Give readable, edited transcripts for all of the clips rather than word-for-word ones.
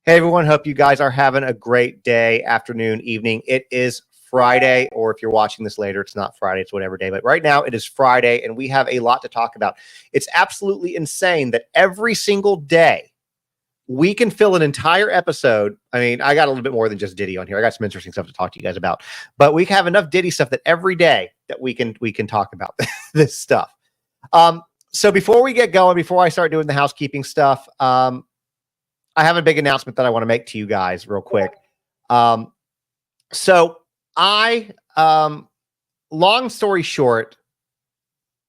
Hey everyone, hope you guys are having a great day, afternoon, evening. It is Friday, or if you're watching this later, it's not Friday, it's whatever day. But right now it is Friday and we have a lot to talk about. It's absolutely insane that every single day we can fill an entire episode. I mean, I got a little bit more than just Diddy on here. I got some interesting stuff to talk to you guys about, but we have enough Diddy stuff that every day that we can talk about this stuff. So before we get going, before I start doing the housekeeping stuff, I have a big announcement that I want to make to you guys real quick. So long story short,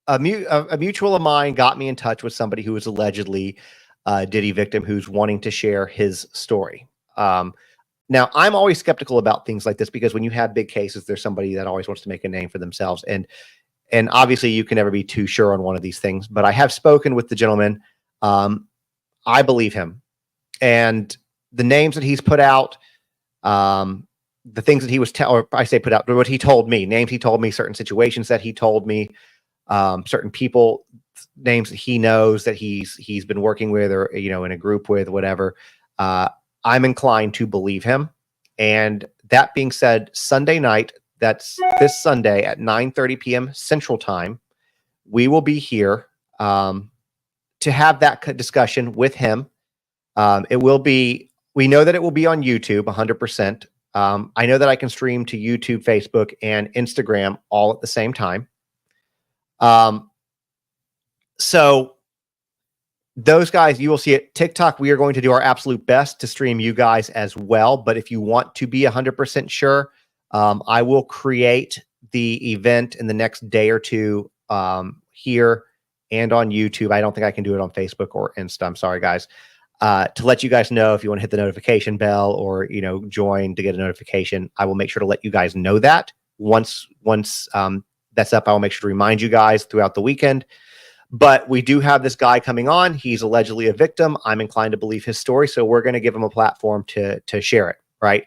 a mutual of mine got me in touch with somebody who was allegedly a Diddy victim who's wanting to share his story. Now, I'm always skeptical about things like this because when you have big cases, there's somebody that always wants to make a name for themselves. And obviously you can never be too sure on one of these things, but I have spoken with the gentleman. I believe him. And the names that he's put out, the things that he was put out, what he told me, names he told me, certain situations that he told me, certain people, names that he knows that he's been working with or, you know, in a group with, whatever. I'm inclined to believe him. And that being said, Sunday night, that's this Sunday at 9:30 p.m. Central Time, we will be here to have that discussion with him. It will be, we know that it will be on YouTube 100%. I know that I can stream to YouTube, Facebook, and Instagram all at the same time. So those guys, you will see it. TikTok, we are going to do our absolute best to stream you guys as well. But if you want to be 100% sure, I will create the event in the next day or two here and on YouTube. I don't think I can do it on Facebook or Insta. I'm sorry, guys. To let you guys know if you want to hit the notification bell or, you know, join to get a notification, I will make sure to let you guys know that once that's up. I will make sure to remind you guys throughout the weekend. But we do have this guy coming on. He's allegedly a victim. I'm inclined to believe his story, so we're going to give him a platform to share it, right?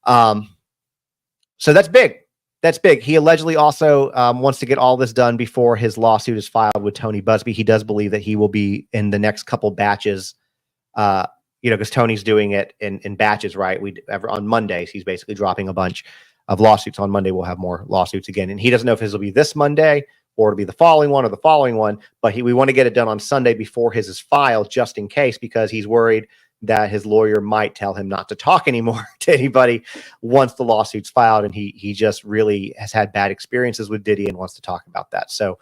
So that's big. That's big. He allegedly also wants to get all this done before his lawsuit is filed with Tony Busby. He does believe that he will be in the next couple batches. You know, because Tony's doing it in batches, right? On Mondays, he's basically dropping a bunch of lawsuits. On Monday, we'll have more lawsuits again. And he doesn't know if his will be this Monday or it'll be the following one or the following one, but we want to get it done on Sunday before his is filed, just in case, because he's worried that his lawyer might tell him not to talk anymore to anybody once the lawsuit's filed. And he just really has had bad experiences with Diddy and wants to talk about that. So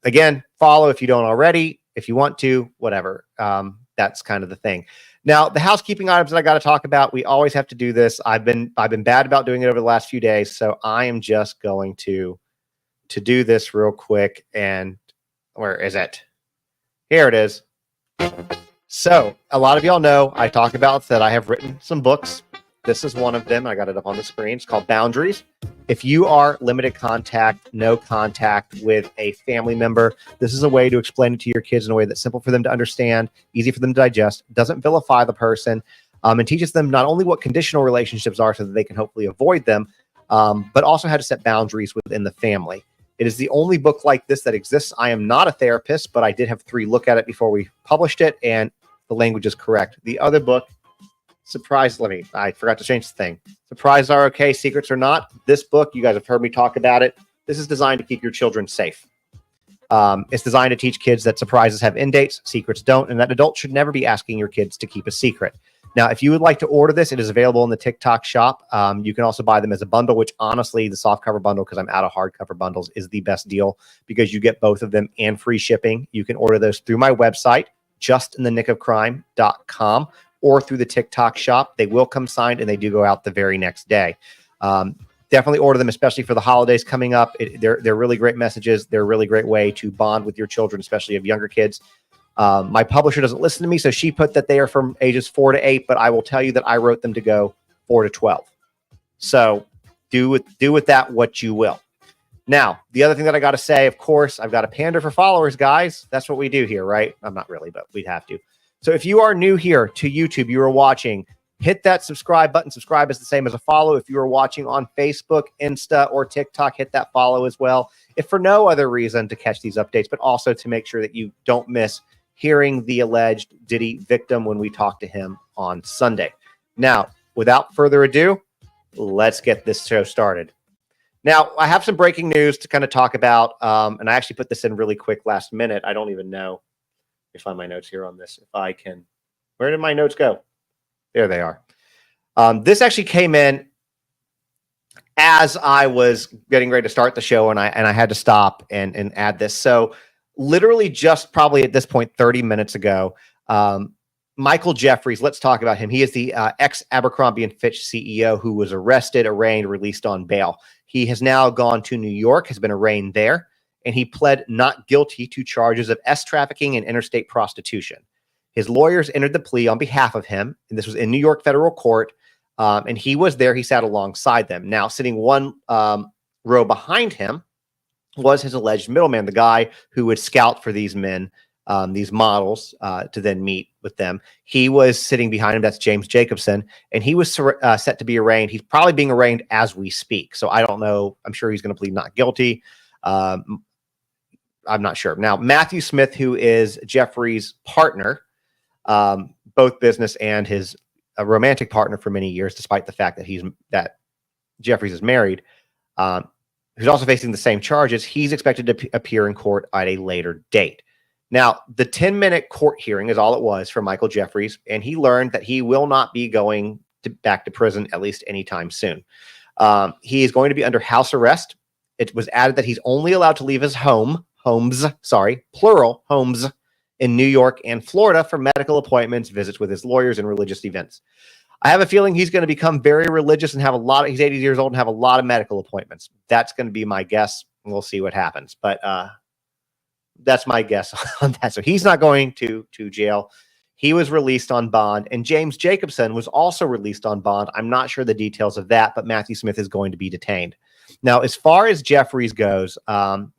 again, follow if you don't already, if you want to, whatever. That's kind of the thing. Now, the housekeeping items that I got to talk about, we always have to do this. I've been bad about doing it over the last few days, so I am just going to do this real quick. And where is it? Here it is. So a lot of y'all know I talk about that I have written some books. This is one of them. I got it up on the screen. It's called Boundaries. If you are limited contact, no contact with a family member, this is a way to explain it to your kids in a way that's simple for them to understand, easy for them to digest, doesn't vilify the person, and teaches them not only what conditional relationships are so that they can hopefully avoid them, but also how to set boundaries within the family. It is the only book like this that exists. I am not a therapist, but I did have 3 look at it before we published it, and the language is correct. The other book, I forgot to change the thing. Surprises are okay, secrets are not. This book, you guys have heard me talk about it. This is designed to keep your children safe. It's designed to teach kids that surprises have end dates, secrets don't, and that adults should never be asking your kids to keep a secret. Now, if you would like to order this, it is available in the TikTok shop. You can also buy them as a bundle, which honestly, the softcover bundle, because I'm out of hardcover bundles, is the best deal because you get both of them and free shipping. You can order those through my website, justinthenickofcrime.com, or through the TikTok shop. They will come signed and they do go out the very next day. Definitely order them, especially for the holidays coming up. They're really great messages. They're a really great way to bond with your children, especially if younger kids. My publisher doesn't listen to me, so she put that they are from ages 4 to 8, but I will tell you that I wrote them to go 4 to 12. So do with that what you will. Now, the other thing that I got to say, of course, I've got to pander for followers, guys. That's what we do here, right? I'm not really, but we'd have to. So if you are new here to YouTube, you are watching, hit that subscribe button. Subscribe is the same as a follow. If you are watching on Facebook, Insta, or TikTok, hit that follow as well. If for no other reason to catch these updates, but also to make sure that you don't miss hearing the alleged Diddy victim when we talked to him on Sunday. Now, without further ado, let's get this show started. Now, I have some breaking news to kind of talk about, and I actually put this in really quick last minute. I don't even know if I find my notes here on this. If I can, where did my notes go? There they are. This actually came in as I was getting ready to start the show, and I had to stop and add this. So literally just probably at this point, 30 minutes ago, Michael Jeffries, let's talk about him. He is the ex-Abercrombie & Fitch CEO who was arrested, arraigned, released on bail. He has now gone to New York, has been arraigned there, and he pled not guilty to charges of trafficking and interstate prostitution. His lawyers entered the plea on behalf of him, and this was in New York federal court, and he was there. He sat alongside them. Now, sitting one row behind him was his alleged middleman, the guy who would scout for these men, these models, to then meet with them. He was sitting behind him. That's James Jacobson, and he was set to be arraigned. He's probably being arraigned as we speak. So I don't know. I'm sure he's going to plead not guilty. I'm not sure. Now, Matthew Smith, who is Jeffries' partner, both business and his romantic partner for many years, despite the fact that Jeffries is married, who's also facing the same charges, he's expected to appear in court at a later date. Now, the 10-minute court hearing is all it was for Michael Jeffries, and he learned that he will not be going back to prison at least anytime soon. He is going to be under house arrest. It was added that he's only allowed to leave his homes, plural, homes in New York and Florida for medical appointments, visits with his lawyers, and religious events. I have a feeling he's going to become very religious and have he's 80 years old and have a lot of medical appointments. That's going to be my guess. We'll see what happens. But that's my guess on that. So he's not going to jail. He was released on bond, and James Jacobson was also released on bond. I'm not sure the details of that, but Matthew Smith is going to be detained. Now, as far as Jeffries goes,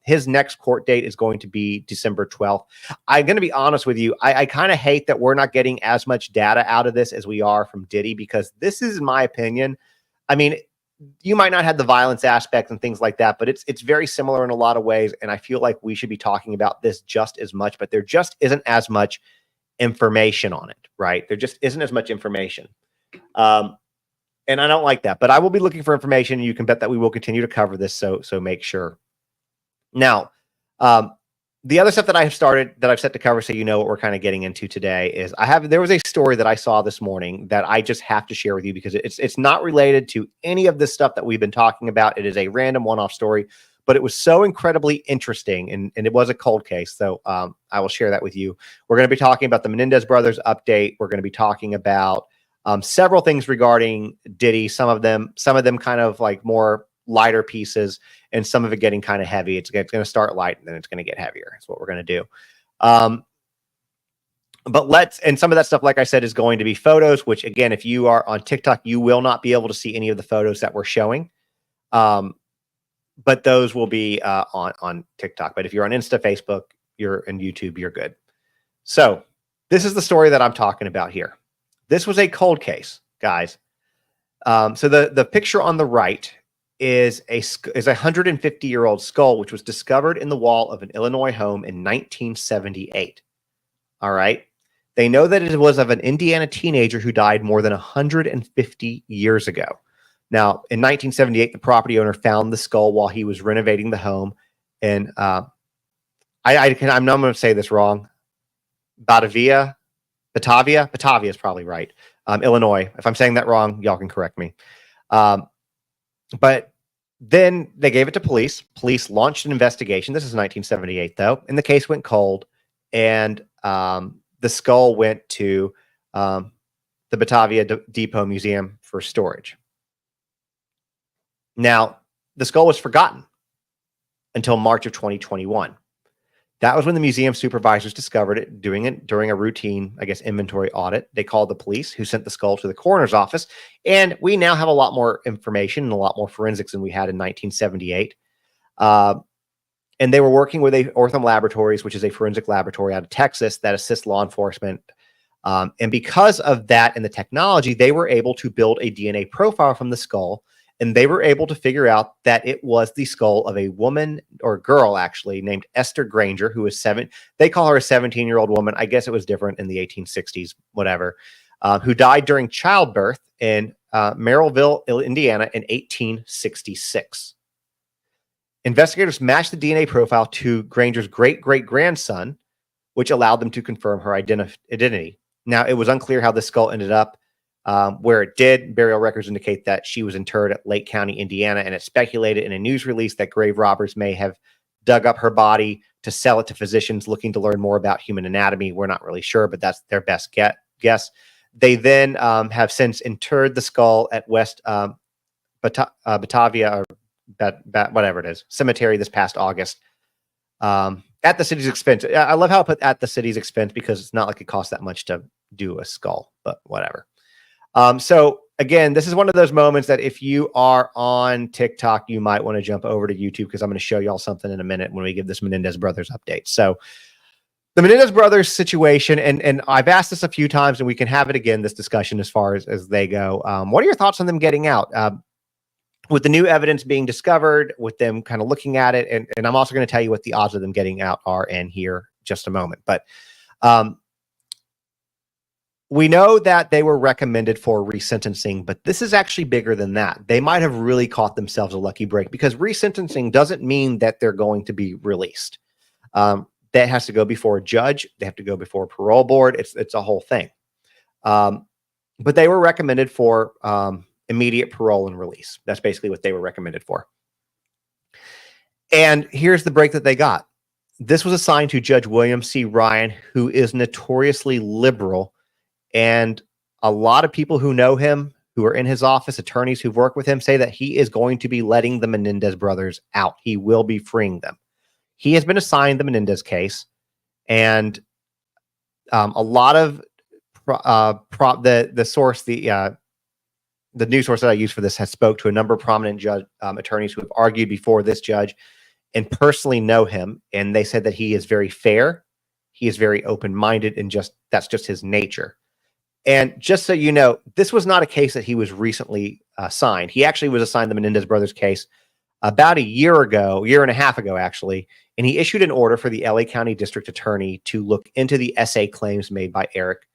his next court date is going to be December 12th. I'm going to be honest with you. I kind of hate that we're not getting as much data out of this as we are from Diddy, because this is, in my opinion, I mean, you might not have the violence aspect and things like that, but it's very similar in a lot of ways. And I feel like we should be talking about this just as much, but there just isn't as much information on it, right? There just isn't as much information. And I don't like that, but I will be looking for information. And you can bet that we will continue to cover this. So make sure. Now, the other stuff that I've set to cover, so you know what we're kind of getting into today, is there was a story that I saw this morning that I just have to share with you, because it's not related to any of this stuff that we've been talking about. It is a random one-off story, but it was so incredibly interesting, and it was a cold case. So I will share that with you. We're going to be talking about the Mendez Brothers update. We're going to be talking about several things regarding Diddy. Some of them kind of like more lighter pieces, and some of it getting kind of heavy. It's going to start light and then it's going to get heavier. That's what we're going to do. And some of that stuff, like I said, is going to be photos, which again, if you are on TikTok, you will not be able to see any of the photos that we're showing. But those will be on TikTok. But if you're on Insta, Facebook, and YouTube, you're good. So this is the story that I'm talking about here. This was a cold case, guys. So the picture on the right is a 150-year-old skull, which was discovered in the wall of an Illinois home in 1978. All right. They know that it was of an Indiana teenager who died more than 150 years ago. Now, in 1978, the property owner found the skull while he was renovating the home. And I'm not going to say this wrong. Batavia is probably right. Illinois. If I'm saying that wrong, y'all can correct me. But then they gave it to police. Police launched an investigation. This is 1978, though, and the case went cold. And the skull went to the Batavia Depot Museum for storage. Now, the skull was forgotten until March of 2021. That was when the museum supervisors discovered it, doing it during a routine, I guess, inventory audit. They called the police, who sent the skull to the coroner's office. And we now have a lot more information and a lot more forensics than we had in 1978. And they were working with Ortham Laboratories, which is a forensic laboratory out of Texas that assists law enforcement. And because of that and the technology, they were able to build a DNA profile from the skull and they were able to figure out that it was the skull of a woman or girl, actually, named Esther Granger, who was they call her a 17-year-old woman. I guess it was different in the 1860s, whatever, who died during childbirth in Merrillville, Indiana in 1866. Investigators matched the DNA profile to Granger's great-great-grandson, which allowed them to confirm her identity. Now, it was unclear how this skull ended up where it did. Burial records indicate that she was interred at Lake County, Indiana, and it's speculated in a news release that grave robbers may have dug up her body to sell it to physicians looking to learn more about human anatomy. We're not really sure, but that's their best guess. They then have since interred the skull at West Batavia, or whatever it is, cemetery this past August, at the city's expense. I love how I put at the city's expense because it's not like it costs that much to do a skull, but whatever. So again, this is one of those moments that if you are on TikTok, you might want to jump over to YouTube, because I'm going to show y'all something in a minute when we give this Mendez Brothers update. So the Mendez Brothers situation, and I've asked this a few times, and we can have it again, this discussion, as far as they go. What are your thoughts on them getting out? With the new evidence being discovered, with them kind of looking at it, and I'm also going to tell you what the odds of them getting out are in here just a moment. But we know that they were recommended for resentencing, but this is actually bigger than that. They might have really caught themselves a lucky break, because resentencing doesn't mean that they're going to be released. That has to go before a judge. They have to go before a parole board. It's a whole thing. But they were recommended for immediate parole and release. That's basically what they were recommended for. And here's the break that they got. This was assigned to Judge William C. Ryan, who is notoriously liberal. And a lot of people who know him, who are in his office, attorneys who've worked with him, say that he is going to be letting the Mendez brothers out. He will be freeing them. He has been assigned the Mendez case, and a lot of the source, the news source that I use for this, has spoke to a number of prominent attorneys who have argued before this judge and personally know him, and they said that he is very fair, he is very open-minded, and that's just his nature. And just so you know, this was not a case that he was recently assigned. He actually was assigned the Mendez Brothers case about a year and a half ago, actually, and he issued an order for the LA County District Attorney to look into the SA claims made by Eric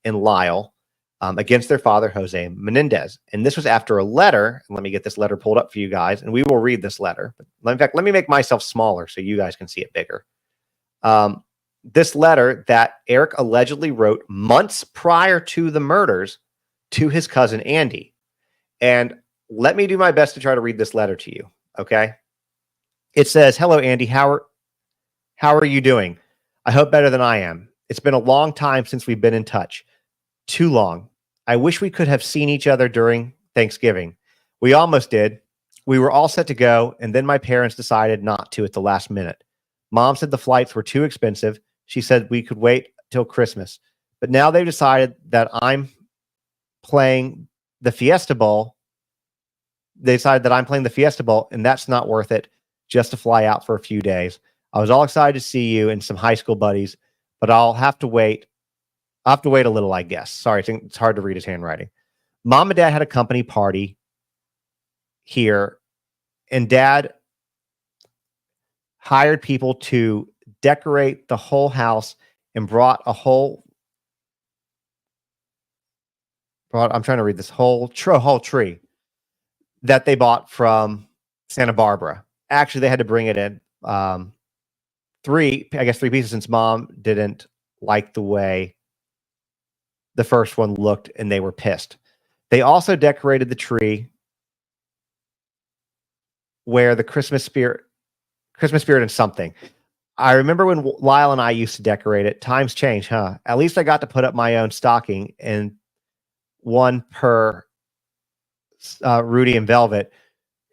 and Lyle against their father, Jose Menendez. And this was after a letter, and let me get this letter pulled up for you guys, and we will read this letter. But in fact, let me make myself smaller so you guys can see it bigger. This letter that Eric allegedly wrote months prior to the murders to his cousin, Andy. And let me do my best to try to read this letter to you, okay? It says, "Hello, Andy. How are you doing? I hope better than I am. It's been a long time since we've been in touch. Too long. I wish we could have seen each other during Thanksgiving. We almost did. We were all set to go, and then my parents decided not to at the last minute. Mom said the flights were too expensive. She said we could wait till Christmas. But now they've decided that I'm playing the Fiesta Bowl. They decided that I'm playing the Fiesta Bowl, and that's not worth it just to fly out for a few days. I was all excited to see you and some high school buddies, but I'll have to wait. I'll have to wait a little, I guess." Sorry, it's hard to read his handwriting. "Mom and Dad had a company party here, and Dad hired people to decorate the whole house and brought I'm trying to read this whole tree that they bought from Santa Barbara. Actually, they had to bring it in three pieces, since Mom didn't like the way the first one looked and they were pissed. They also decorated the tree where the Christmas spirit and something. I remember when Lyle and I used to decorate it. Times change, huh? At least I got to put up my own stocking, and one per Rudy and Velvet,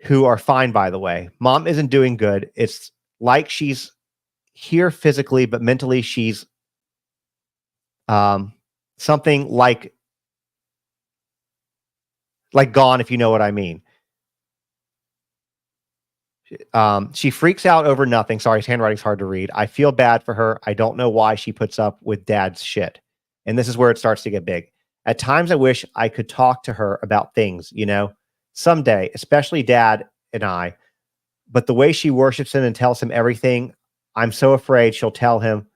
who are fine, by the way. Mom isn't doing good. It's like she's here physically, but mentally she's something like gone, if you know what I mean. She freaks out over nothing." Sorry, his handwriting's hard to read. "I feel bad for her. I don't know why she puts up with Dad's shit." And this is where it starts to get big. "At times I wish I could talk to her about things, you know. someday, especially Dad and I. But the way she worships him and tells him everything, I'm so afraid she'll tell him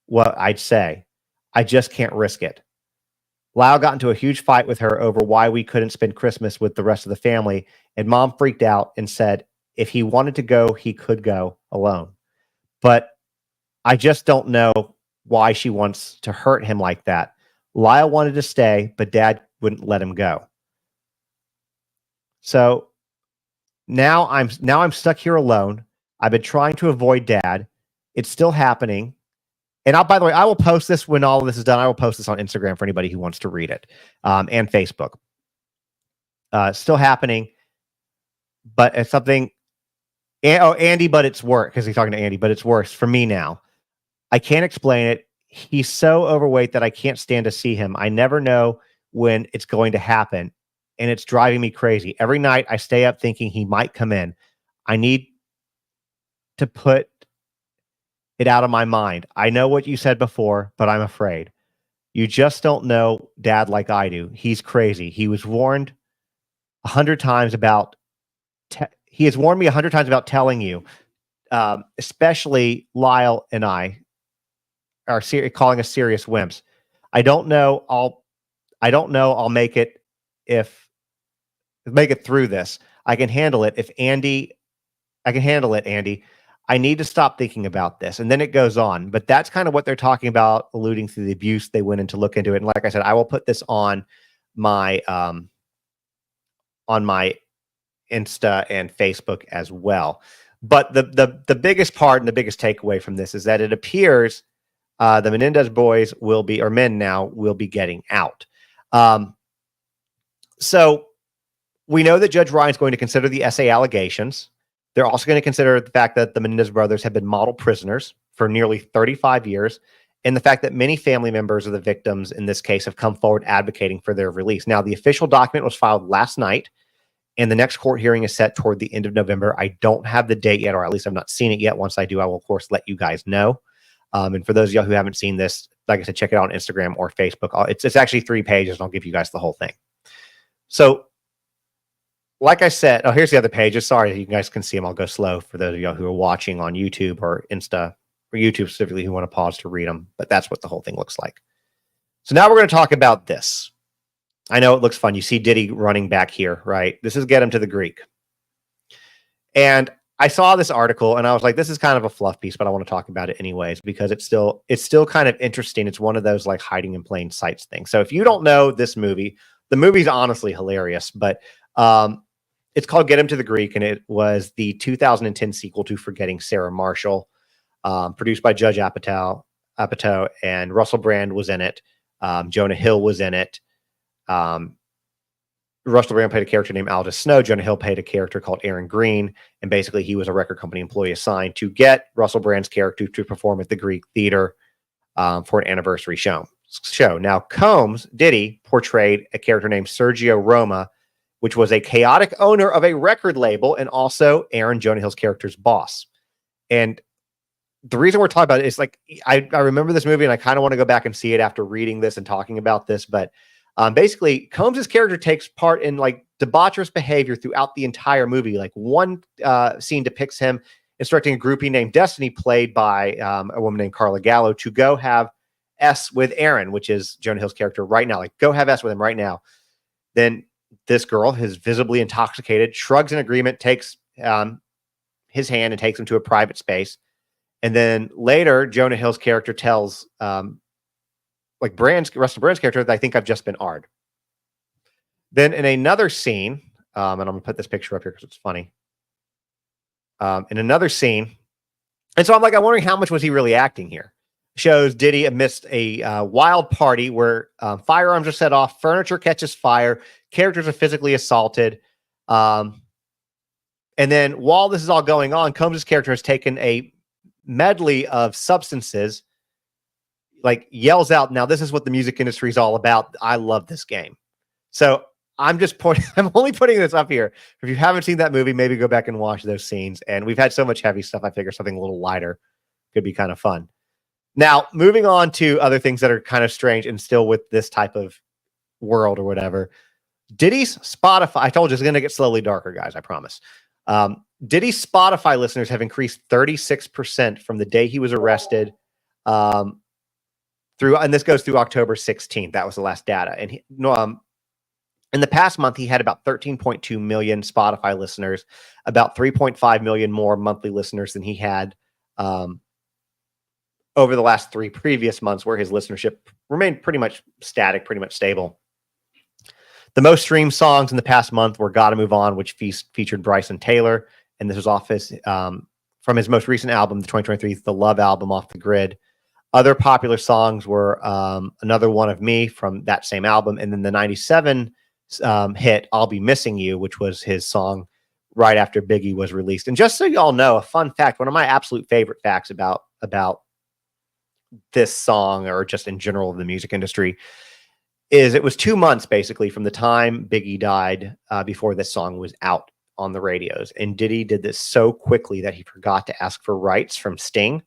what I'd say. I just can't risk it. Lyle got into a huge fight with her over why we couldn't spend Christmas with the rest of the family, and Mom freaked out and said if he wanted to go, he could go alone. But I just don't know why she wants to hurt him like that. Lyle wanted to stay, but Dad wouldn't let him go. So now I'm stuck here alone. I've been trying to avoid Dad. It's still happening. And by the way, I will post this when all of this is done. I will post this on Instagram for anybody who wants to read it, and Facebook. Still happening, but it's something. Andy, but it's worse, because he's talking to Andy, but it's worse for me now. I can't explain it. He's so overweight that I can't stand to see him. I never know when it's going to happen, and it's driving me crazy. Every night I stay up thinking he might come in. I need to put it out of my mind. I know what you said before, but I'm afraid. You just don't know Dad like I do. He's crazy. He was warned 100 times about. He has warned me 100 times about telling you, especially Lyle and I are calling us serious wimps. I don't know. I'll make it through this. I can handle it. I can handle it, Andy. I need to stop thinking about this. And then it goes on. But that's kind of what they're talking about, alluding to the abuse they went in to look into it. And like I said, I will put this on my Insta and Facebook as well. But the biggest part and the biggest takeaway from this is that it appears the Mendez boys will be getting out. So we know that Judge Ryan's going to consider the SA allegations. They're also going to consider the fact that the Mendez brothers have been model prisoners for nearly 35 years, and the fact that many family members of the victims in this case have come forward advocating for their release. Now, the official document was filed last night, and the next court hearing is set toward the end of November. I don't have the date yet, or at least I've not seen it yet. Once I do, I will, of course, let you guys know. And for those of y'all who haven't seen this, like I said, check it out on Instagram or Facebook. It's actually 3 pages, and I'll give you guys the whole thing. So, like I said, here's the other pages. Sorry, you guys can see them. I'll go slow for those of y'all who are watching on YouTube or Insta, or YouTube specifically, who want to pause to read them. But that's what the whole thing looks like. So now we're going to talk about this. I know it looks fun. You see Diddy running back here, right? This is Get Him to the Greek. And I saw this article and I was like, this is kind of a fluff piece, but I want to talk about it anyways, because it's still kind of interesting. It's one of those like hiding in plain sight things. So if you don't know this movie, the movie's honestly hilarious, but it's called Get Him to the Greek, and it was the 2010 sequel to Forgetting Sarah Marshall, produced by Judge Apatow, and Russell Brand was in it. Jonah Hill was in it. Russell Brand played a character named Aldous Snow. Jonah Hill played a character called Aaron Green, and basically he was a record company employee assigned to get Russell Brand's character to perform at the Greek Theater for an anniversary show. Now, Combs, Diddy, portrayed a character named Sergio Roma, which was a chaotic owner of a record label and also Aaron, Jonah Hill's character's boss. And the reason we're talking about it is like, I remember this movie and I kind of want to go back and see it after reading this and talking about this. But basically, Combs' character takes part in like debaucherous behavior throughout the entire movie. Like one scene depicts him instructing a groupie named Destiny, played by a woman named Carla Gallo, to go have S with Aaron, which is Jonah Hill's character right now. Like, go have S with him right now. Then this girl, who's visibly intoxicated, shrugs in agreement, takes his hand and takes him to a private space. And then later, Jonah Hill's character tells Russell Brand's character, that I think I've just been Ard. Then in another scene, and I'm going to put this picture up here because it's funny. In another scene, and so I'm like, I'm wondering how much was he really acting here? Shows Diddy amidst a wild party where firearms are set off, furniture catches fire, characters are physically assaulted. And then while this is all going on, Combs' character has taken a medley of substances, like yells out, now this is what the music industry is all about. I love this game. So I'm only putting this up here. If you haven't seen that movie, maybe go back and watch those scenes. And we've had so much heavy stuff, I figure something a little lighter could be kind of fun. Now, moving on to other things that are kind of strange and still with this type of world or whatever. Diddy's Spotify, I told you it's going to get slowly darker, guys, I promise. Diddy's Spotify listeners have increased 36% from the day he was arrested and this goes through October 16th. That was the last data. And in the past month, he had about 13.2 million Spotify listeners, about 3.5 million more monthly listeners than he had over the last 3 previous months, where his listenership remained pretty much static, pretty much stable. The most streamed songs in the past month were Gotta Move On, which featured Bryson Taylor. And this was off his, from his most recent album, the 2023, The Love album, Off the Grid. Other popular songs were Another One of Me from that same album. And then the 97 hit, I'll Be Missing You, which was his song right after Biggie was released. And just so y'all know, a fun fact, one of my absolute favorite facts about this song, or just in general of the music industry, is it was 2 months basically from the time Biggie died before this song was out on the radios. And Diddy did this so quickly that he forgot to ask for rights from Sting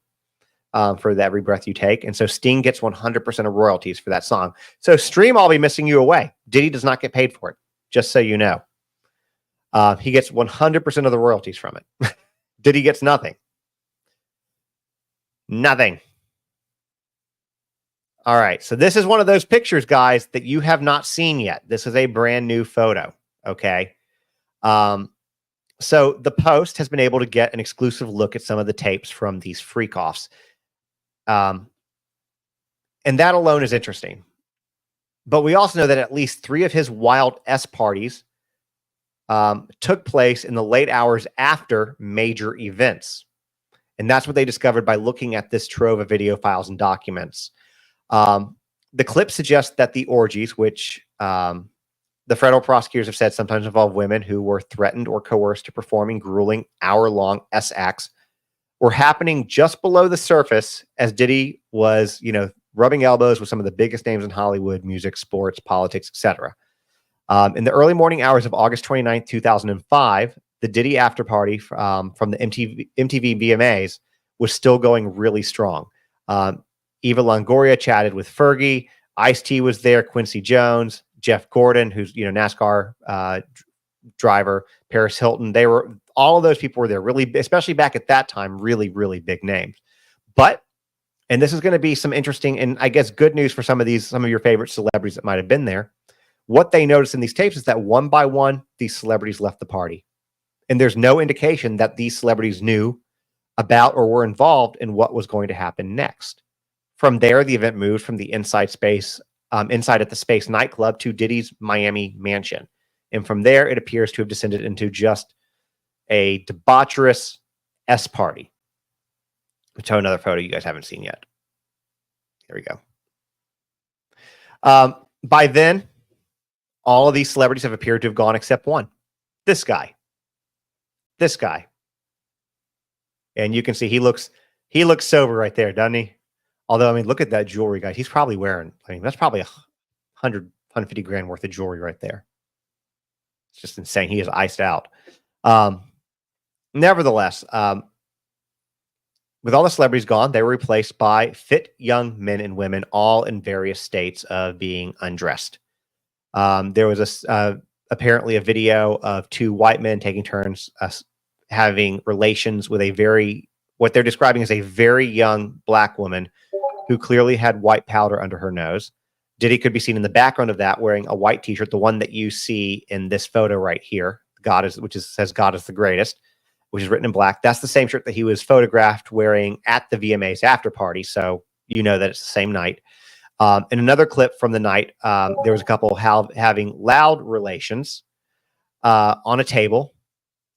for the Every Breath You Take. And so Sting gets 100% of royalties for that song. So stream I'll Be Missing You away. Diddy does not get paid for it, just so you know. He gets 100% of the royalties from it. Diddy gets nothing. Nothing. All right. So this is one of those pictures, guys, that you have not seen yet. This is a brand new photo. Okay. So the Post has been able to get an exclusive look at some of the tapes from these freak-offs. And that alone is interesting. But we also know that at least 3 of his wild S parties took place in the late hours after major events. And that's what they discovered by looking at this trove of video files and documents. The clip suggests that the orgies, which the federal prosecutors have said sometimes involve women who were threatened or coerced to performing grueling hour-long S acts, were happening just below the surface as Diddy was, rubbing elbows with some of the biggest names in Hollywood, music, sports, politics, etc. In the early morning hours of August 29th, 2005, the Diddy Afterparty from the MTV VMAs was still going really strong. Eva Longoria chatted with Fergie. Ice-T was there. Quincy Jones, Jeff Gordon, who's NASCAR driver, Paris Hilton. All of those people were there. Really, especially back at that time, really, really big names. But, and this is going to be some interesting and I guess good news for some of your favorite celebrities that might have been there. What they noticed in these tapes is that one by one, these celebrities left the party, and there's no indication that these celebrities knew about or were involved in what was going to happen next. From there, the event moved from the inside at the Space nightclub to Diddy's Miami mansion. And from there, it appears to have descended into just a debaucherous S party. I'll show another photo you guys haven't seen yet. Here we go. By then, all of these celebrities have appeared to have gone except one. This guy. And you can see he looks sober right there, doesn't he? Although, look at that jewelry, guys. He's probably wearing, that's probably 150 grand worth of jewelry right there. It's just insane. He is iced out. Nevertheless, with all the celebrities gone, they were replaced by fit young men and women, all in various states of being undressed. There was apparently a video of 2 white men taking turns having relations with what they're describing as a very young black woman who clearly had white powder under her nose. Diddy could be seen in the background of that wearing a white t-shirt, the one that you see in this photo right here, says God is the greatest, which is written in black. That's the same shirt that he was photographed wearing at the VMAs after party. So you know that it's the same night. In another clip from the night, there was a couple having loud relations on a table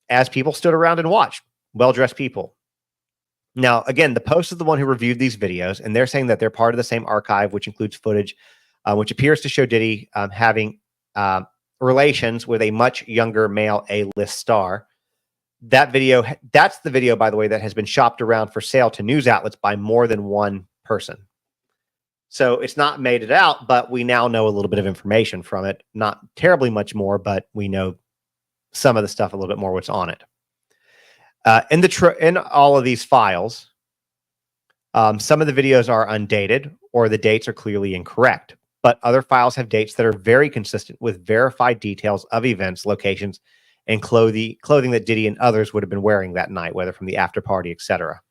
as people stood around and watched. Well-dressed people. Now, again, the Post is the one who reviewed these videos, and they're saying that they're part of the same archive, which includes footage, which appears to show Diddy having relations with a much younger male A-list star. That's the video, by the way, that has been shopped around for sale to news outlets by more than one person. So it's not made it out, but we now know a little bit of information from it. Not terribly much more, but we know some of the stuff a little bit more what's on it. In all of these files, some of the videos are undated or the dates are clearly incorrect. but other files have dates that are very consistent with verified details of events, locations, and clothing that Diddy and others would have been wearing that night, whether from the after party, etc.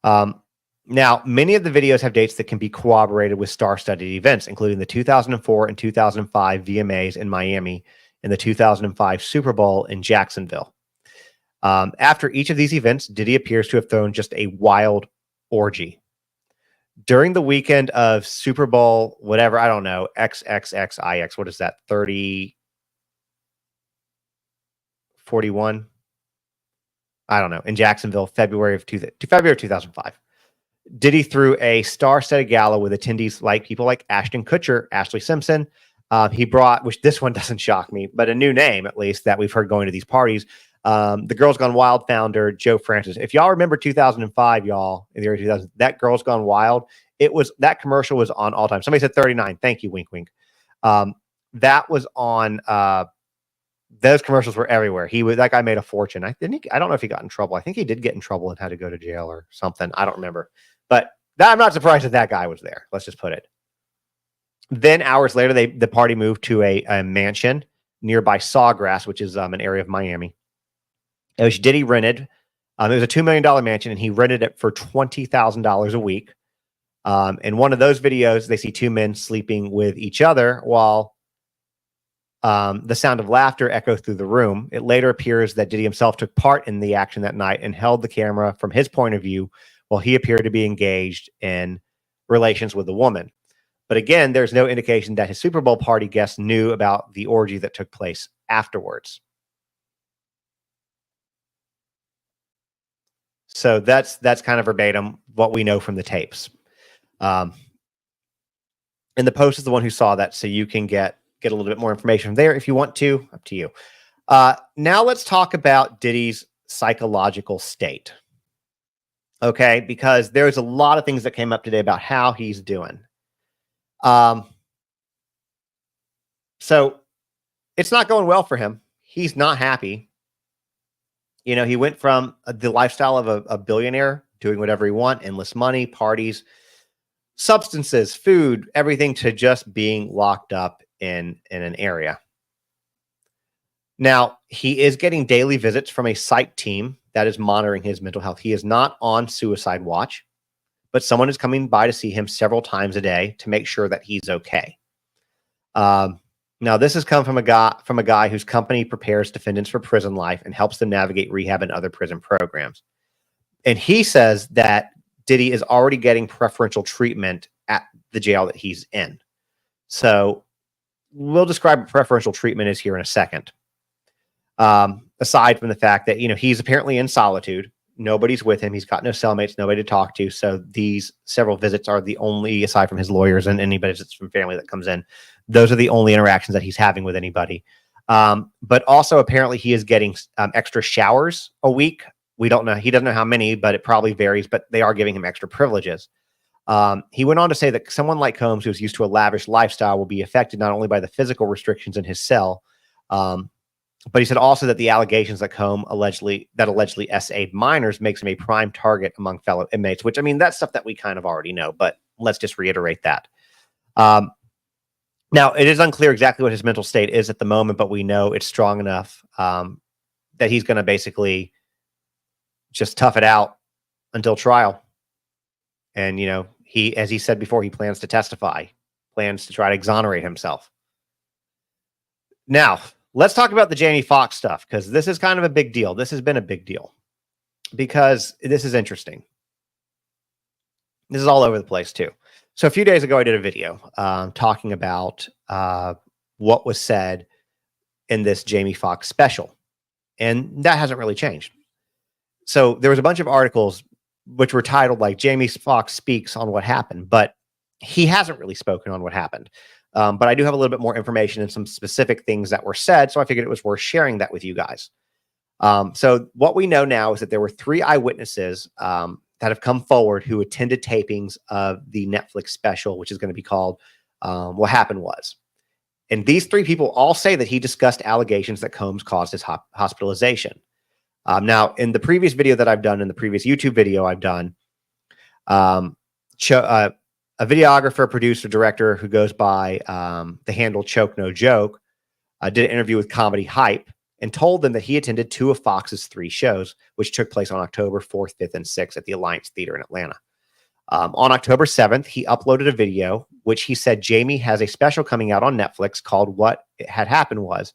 Now, many of the videos have dates that can be corroborated with star-studded events, including the 2004 and 2005 VMAs in Miami and the 2005 Super Bowl in Jacksonville. After each of these events, Diddy appears to have thrown just a wild orgy. During the weekend of Super Bowl, whatever, I don't know, XXXIX, what is that, 41? I don't know, in Jacksonville, February of 2005. Diddy threw a star-studded gala with attendees like people like Ashton Kutcher, Ashley Simpson. He brought, which this one doesn't shock me, but a new name, at least, that we've heard going to these parties. The Girls Gone Wild founder, Joe Francis. If y'all remember 2005, y'all, in the early 2000s, that Girls Gone Wild, that commercial was on all time. Somebody said 39. Thank you, wink, wink. That was on, those commercials were everywhere. That guy made a fortune. I don't know if he got in trouble. I think he did get in trouble and had to go to jail or something. I don't remember. But I'm not surprised that guy was there. Let's just put it. Then hours later, the party moved to a mansion nearby Sawgrass, which is an area of Miami, which Diddy rented. It was a $2 million mansion, and he rented it for $20,000 a week. In one of those videos, they see two men sleeping with each other while the sound of laughter echoes through the room. It later appears that Diddy himself took part in the action that night and held the camera from his point of view while he appeared to be engaged in relations with the woman. But again, there's no indication that his Super Bowl party guests knew about the orgy that took place afterwards. So that's kind of verbatim what we know from the tapes. And the Post is the one who saw that, so you can get a little bit more information from there if you want to. Up to you. Now let's talk about Diddy's psychological state. Okay, because there's a lot of things that came up today about how he's doing. So it's not going well for him. He's not happy. You know, he went from the lifestyle of a billionaire, doing whatever he wants, endless money, parties, substances, food, everything, to just being locked up in an area. Now, he is getting daily visits from a psych team that is monitoring his mental health. He is not on suicide watch, but someone is coming by to see him several times a day to make sure that he's okay. Now, this has come from a guy whose company prepares defendants for prison life and helps them navigate rehab and other prison programs. And he says that Diddy is already getting preferential treatment at the jail that he's in. So we'll describe what preferential treatment is here in a second. Aside from the fact that, you know, he's apparently in solitude. Nobody's with him. He's got no cellmates, nobody to talk to. So these several visits are the only, aside from his lawyers and anybody that's from family that comes in, those are the only interactions that he's having with anybody. But also apparently he is getting extra showers a week. We don't know. He doesn't know how many, but it probably varies, but they are giving him extra privileges. He went on to say that someone like Combs, who's used to a lavish lifestyle, will be affected not only by the physical restrictions in his cell, but he said also that the allegations that Combs allegedly SA'd minors makes him a prime target among fellow inmates, which, I mean, that's stuff that we kind of already know, but let's just reiterate that. Now, it is unclear exactly what his mental state is at the moment, but we know it's strong enough that he's going to basically just tough it out until trial. And, you know, as he said before, he plans to testify, plans to try to exonerate himself. Now, let's talk about the Jamie Foxx stuff, because this is kind of a big deal. This has been a big deal because this is interesting. This is all over the place too. So a few days ago, I did a video talking about what was said in this Jamie Foxx special, and that hasn't really changed. So there was a bunch of articles which were titled like Jamie Foxx speaks on what happened, but he hasn't really spoken on what happened. But I do have a little bit more information and some specific things that were said, so I figured it was worth sharing that with you guys. So what we know now is that there were 3 eyewitnesses that have come forward who attended tapings of the Netflix special, which is going to be called What Happened Was. And these 3 people all say that he discussed allegations that Combs caused his hospitalization. Now, in the previous video that I've done, in the previous YouTube video I've done, Um, a videographer, producer, director who goes by the handle Choke No Joke did an interview with Comedy Hype and told them that he attended 2 of Fox's 3 shows, which took place on October 4th, 5th, and 6th at the Alliance Theater in Atlanta. On October 7th, he uploaded a video, which he said Jamie has a special coming out on Netflix called What Had Happened Was.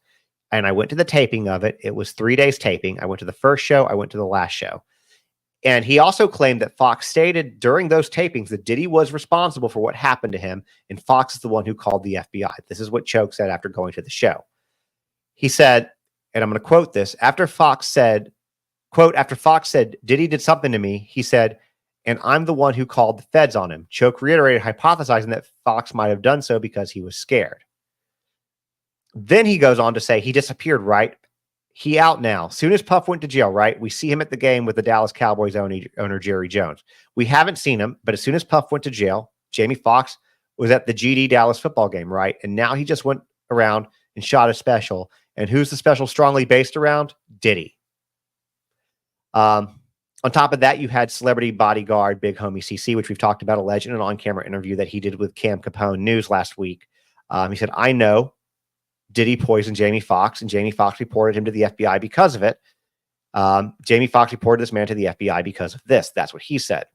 And I went to the taping of it. It was 3 days taping. I went to the first show. I went to the last show. And he also claimed that Fox stated during those tapings that Diddy was responsible for what happened to him, and Fox is the one who called the FBI. This is what Choke said after going to the show. He said, and I'm going to quote this, after Fox said, quote, after Fox said, Diddy did something to me, he said, and I'm the one who called the feds on him. Choke reiterated, hypothesizing that Fox might have done so because he was scared. Then he goes on to say he disappeared, right? He out now. Soon as Puff went to jail, right? We see him at the game with the Dallas Cowboys owner Jerry Jones. We haven't seen him, but as soon as Puff went to jail, Jamie Foxx was at the GD Dallas football game, right? And now he just went around and shot a special. And who's the special strongly based around? Diddy. On top of that, you had celebrity bodyguard Big Homie CC, which we've talked about, alleged in an on-camera interview that he did with Cam Capone News last week. He said, I know Diddy poisoned Jamie Foxx, and Jamie Foxx reported him to the FBI because of it. Jamie Foxx reported this man to the FBI because of this. That's what he said.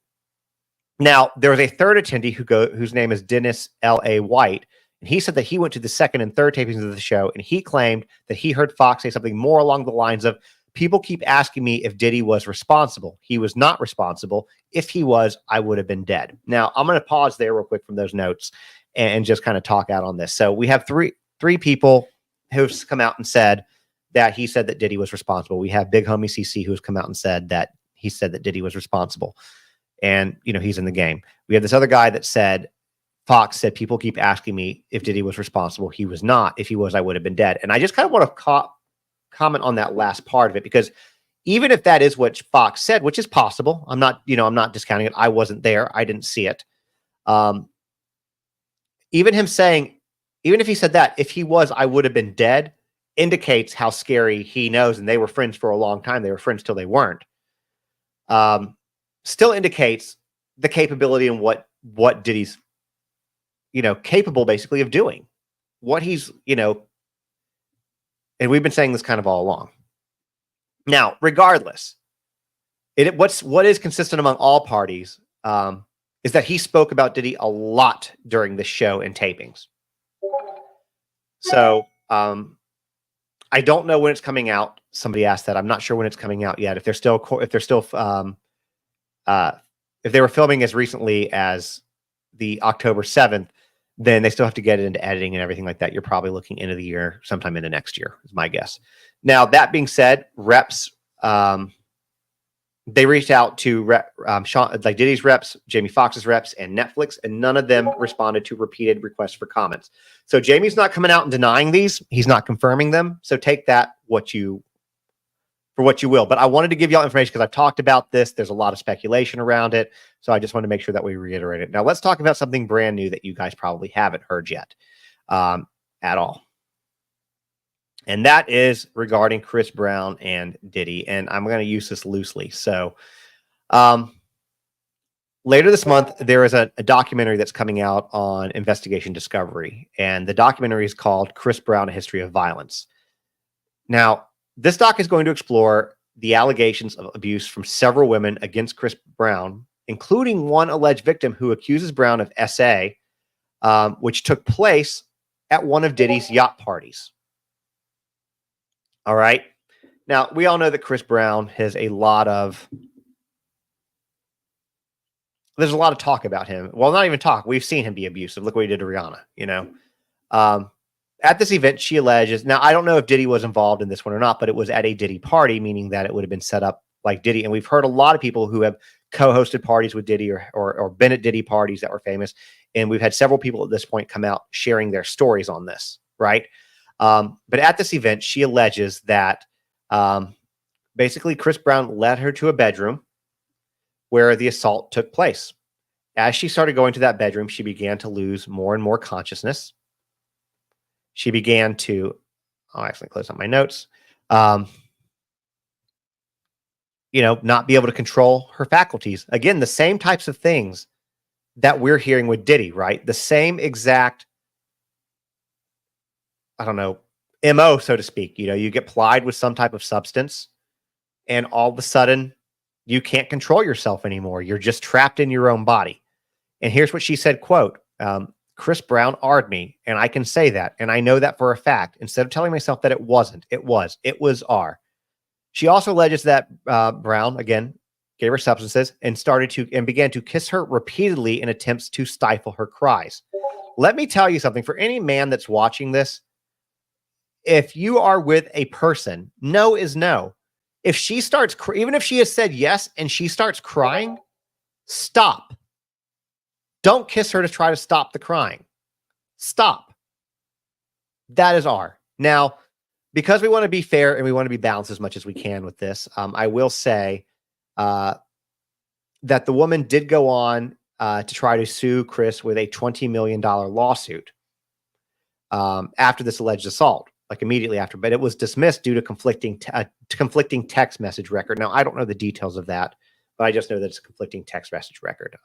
Now, there was a third attendee whose name is Dennis L.A. White, and he said that he went to the second and third tapings of the show, and he claimed that he heard Fox say something more along the lines of, people keep asking me if Diddy was responsible. He was not responsible. If he was, I would have been dead. Now, I'm going to pause there real quick from those notes and just kind of talk out on this. So we have three people who've come out and said that he said that Diddy was responsible. We have Big Homie CC who's come out and said that he said that Diddy was responsible. And, you know, he's in the game. We have this other guy that said, Fox said, people keep asking me if Diddy was responsible. He was not. If he was, I would have been dead. And I just kind of want to comment on that last part of it, because even if that is what Fox said, which is possible, I'm not discounting it. I wasn't there. I didn't see it. Even him saying, even if he said that, if he was, I would have been dead, indicates how scary he knows. And they were friends for a long time. They were friends till they weren't. Still indicates the capability and what Diddy's, capable basically of doing. What he's, and we've been saying this kind of all along. Now, regardless, what is consistent among all parties is that he spoke about Diddy a lot during the show and tapings. So I don't know when it's coming out. Somebody asked that. I'm not sure when it's coming out yet. If they were filming as recently as the October 7th, then they still have to get it into editing and everything like that. You're probably looking into the year, sometime into next year, is my guess. Now, that being said, reps, they reached out to Diddy's reps, Jamie Foxx's reps, and Netflix, and none of them responded to repeated requests for comments. So Jamie's not coming out and denying these. He's not confirming them. So take that for what you will. But I wanted to give y'all information because I've talked about this. There's a lot of speculation around it. So I just want to make sure that we reiterate it. Now let's talk about something brand new that you guys probably haven't heard yet at all. And that is regarding Chris Brown and Diddy. And I'm going to use this loosely. So later this month, there is a documentary that's coming out on Investigation Discovery. And the documentary is called Chris Brown, A History of Violence. Now, this doc is going to explore the allegations of abuse from several women against Chris Brown, including one alleged victim who accuses Brown of SA, which took place at one of Diddy's yacht parties. All right. Now, we all know that Chris Brown has there's a lot of talk about him. Well, not even talk. We've seen him be abusive. Look what he did to Rihanna, At this event, she alleges, now I don't know if Diddy was involved in this one or not, but it was at a Diddy party, meaning that it would have been set up like Diddy. And we've heard a lot of people who have co-hosted parties with Diddy or been at Diddy parties that were famous. And we've had several people at this point come out sharing their stories on this, right? But at this event, she alleges that basically Chris Brown led her to a bedroom where the assault took place. As she started going to that bedroom, she began to lose more and more consciousness. She began to, I'll actually close up my notes. not be able to control her faculties. Again, the same types of things that we're hearing with Diddy, right? The same exact, I don't know, MO, so to speak. You get plied with some type of substance, and all of a sudden you can't control yourself anymore. You're just trapped in your own body. And here's what she said, quote, Chris Brown R'd me, and I can say that, and I know that for a fact. Instead of telling myself that it wasn't, it was R. She also alleges that Brown, again, gave her substances and began to kiss her repeatedly in attempts to stifle her cries. Let me tell you something. For any man that's watching this, if you are with a person, no is no. If she starts, even if she has said yes and she starts crying, stop. Don't kiss her to try to stop the crying. Stop. That is R. Now, because we want to be fair and we want to be balanced as much as we can with this, I will say that the woman did go on to try to sue Chris with a $20 million lawsuit after this alleged assault, like immediately after, but it was dismissed due to conflicting text message record. Now, I don't know the details of that, but I just know that it's a conflicting text message record.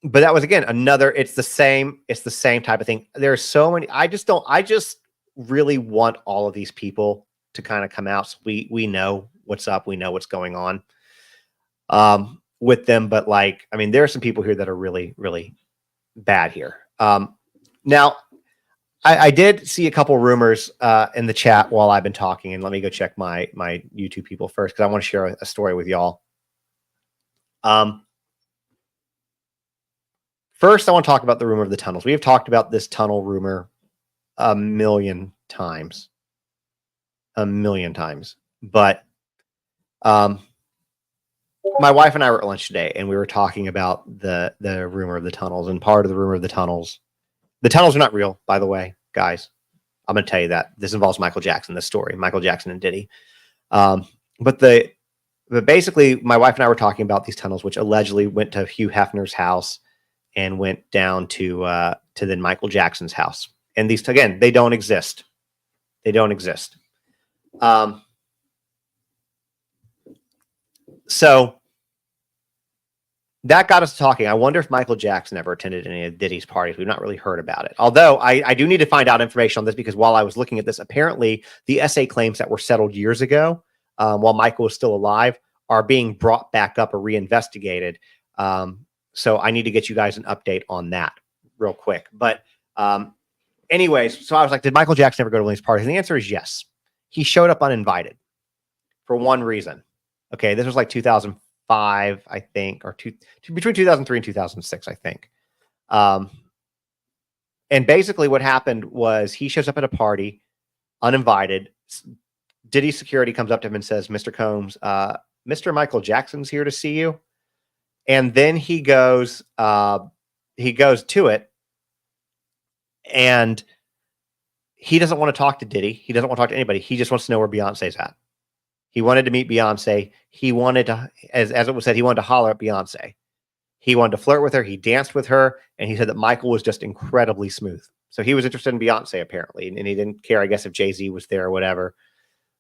But that was, again, it's the same type of thing. There's so many, I just really want all of these people to kind of come out. So we know what's up. We know what's going on with them. But there are some people here that are really, really bad here. Now I did see a couple rumors in the chat while I've been talking, and let me go check my YouTube people first, because I want to share a story with y'all. First, I want to talk about the rumor of the tunnels. We have talked about this tunnel rumor a million times. But my wife and I were at lunch today, and we were talking about the rumor of the tunnels. And part of the rumor of the tunnels are not real, by the way, guys. I'm going to tell you that. This involves Michael Jackson, this story, Michael Jackson and Diddy. But basically, my wife and I were talking about these tunnels, which allegedly went to Hugh Hefner's house and went down to then Michael Jackson's house. And these, again, they don't exist. So that got us talking. I wonder if Michael Jackson ever attended any of Diddy's parties. We've not really heard about it. Although I do need to find out information on this, because while I was looking at this, apparently the SA claims that were settled years ago, while Michael was still alive, are being brought back up or reinvestigated. So I need to get you guys an update on that real quick. But anyways, so I was like, did Michael Jackson ever go to one of these parties? And the answer is yes. He showed up uninvited for one reason. Okay, this was like 2005, I think, or between 2003 and 2006, I think. And basically what happened was he shows up at a party uninvited. Diddy security comes up to him and says, Mr. Combs, Mr. Michael Jackson's here to see you. And then he goes to it, and he doesn't want to talk to Diddy. He doesn't want to talk to anybody. He just wants to know where Beyonce's at. He wanted to meet Beyonce. He wanted to, as it was said, he wanted to holler at Beyonce. He wanted to flirt with her. He danced with her, and he said that Michael was just incredibly smooth. So he was interested in Beyonce, apparently, and he didn't care, I guess, if Jay-Z was there or whatever.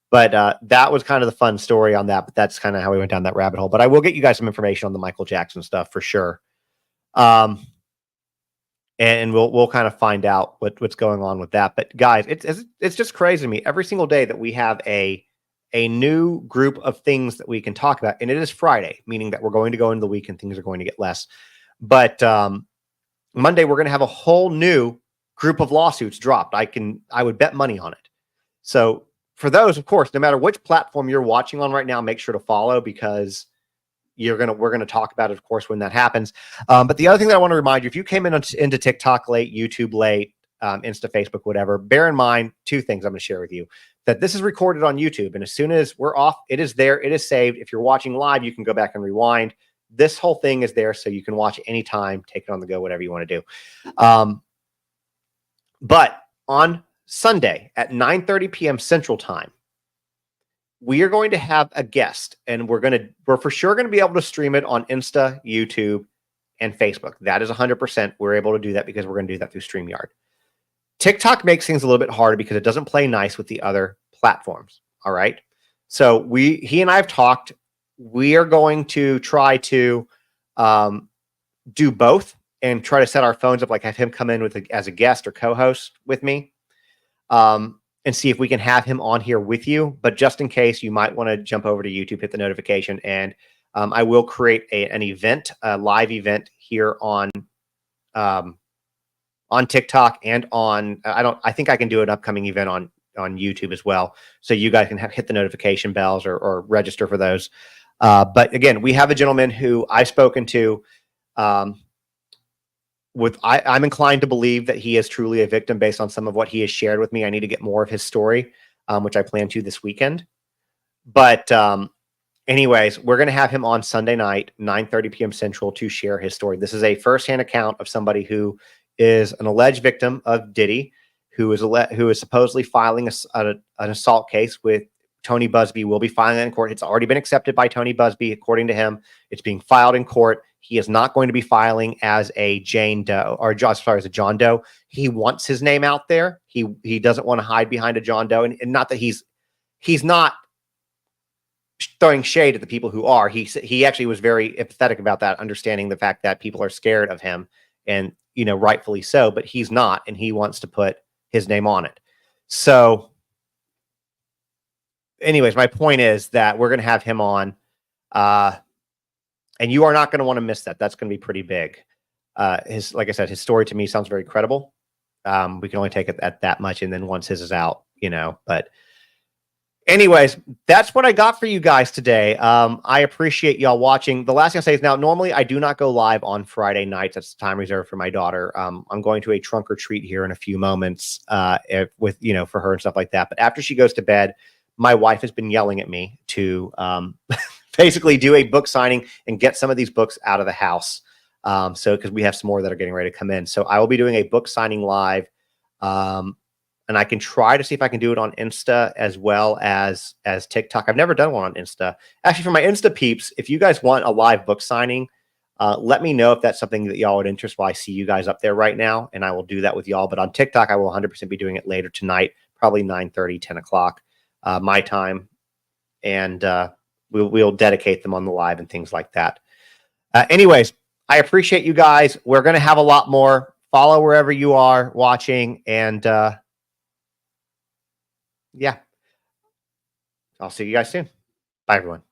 But that was kind of the fun story on that. But that's kind of how we went down that rabbit hole. But I will get you guys some information on the Michael Jackson stuff for sure. And we'll kind of find out what's going on with that. But guys, it's just crazy to me every single day that we have a new group of things that we can talk about. And it is Friday, meaning that we're going to go into the week and things are going to get less. But Monday, we're going to have a whole new group of lawsuits dropped. I would bet money on it. So for those, of course, no matter which platform you're watching on right now, make sure to follow, because we're going to talk about it, of course, when that happens. But the other thing that I want to remind you, if you came into TikTok late, YouTube late, Insta, Facebook, whatever, bear in mind two things I'm going to share with you. That this is recorded on YouTube, and as soon as we're off, it is there. It is saved. If you're watching live, you can go back and rewind. This whole thing is there, so you can watch anytime, take it on the go, whatever you want to do. But on Sunday at 9:30 p.m. Central Time, we are going to have a guest, and we're for sure going to be able to stream it on Insta, YouTube, and Facebook. That is 100%. We're able to do that because we're going to do that through StreamYard. TikTok makes things a little bit harder because it doesn't play nice with the other platforms. All right. So he and I have talked. We are going to try to do both and try to set our phones up, like have him come in as a guest or co-host with me, and see if we can have him on here with you. But just in case, you might want to jump over to YouTube, hit the notification, and I will create an event, a live event here on TikTok and on, I think I can do an upcoming event on YouTube as well. So you guys can hit the notification bells or register for those. But again, we have a gentleman who I've spoken to, I'm inclined to believe that he is truly a victim based on some of what he has shared with me. I need to get more of his story, which I plan to this weekend. But anyways, we're going to have him on Sunday night, 9:30 p.m. Central, to share his story. This is a firsthand account of somebody who is an alleged victim of Diddy, who is supposedly filing an assault case with Tony Busby. Will be filing it in court. It's already been accepted by Tony Busby, according to him. It's being filed in court. He is not going to be filing as a Jane Doe, or as far as a John Doe. He wants his name out there. He doesn't want to hide behind a John Doe, and not that he's not throwing shade at the people who are. He actually was very empathetic about that, understanding the fact that people are scared of him, and rightfully so. But he's not, and he wants to put his name on it. So, anyways, my point is that we're going to have him on, and you are not going to want to miss that. That's going to be pretty big. Like I said, his story to me sounds very credible. We can only take it at that much, and then once his is out, but anyways, that's what I got for you guys today. I appreciate y'all watching. The last thing I'll say is, now, normally I do not go live on Friday nights. That's the time reserved for my daughter. I'm going to a trunk or treat here in a few moments, with, for her and stuff like that. But after she goes to bed, my wife has been yelling at me to, basically do a book signing and get some of these books out of the house. Because we have some more that are getting ready to come in. So I will be doing a book signing live. And I can try to see if I can do it on Insta as well as TikTok. I've never done one on Insta. Actually, for my Insta peeps, if you guys want a live book signing, let me know if that's something that y'all would interest. While I see you guys up there right now, and I will do that with y'all. But on TikTok, I will 100% be doing it later tonight, probably 9:30, 10 o'clock my time. And we'll dedicate them on the live and things like that. Anyways, I appreciate you guys. We're going to have a lot more. Follow wherever you are watching. And yeah, I'll see you guys soon. Bye, everyone.